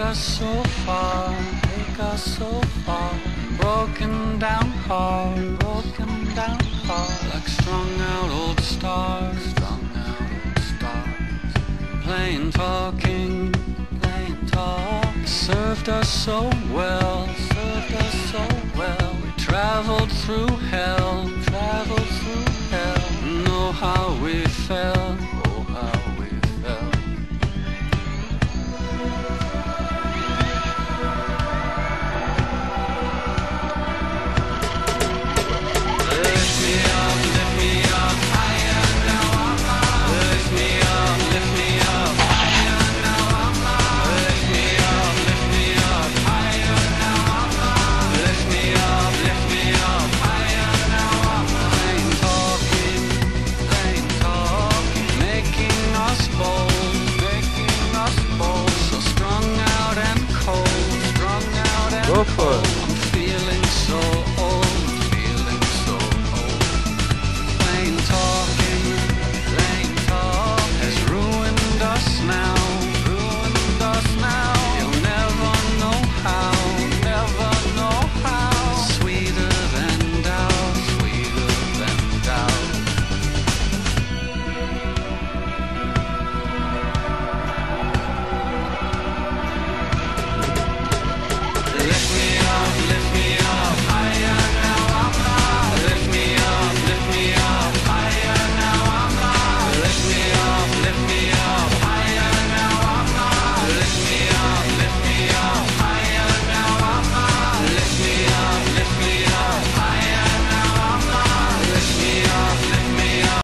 us so far, take us so far. Broken down hard, like strung out old stars, plain talking, served us so well, we traveled through hell, know how we felt, Go for it.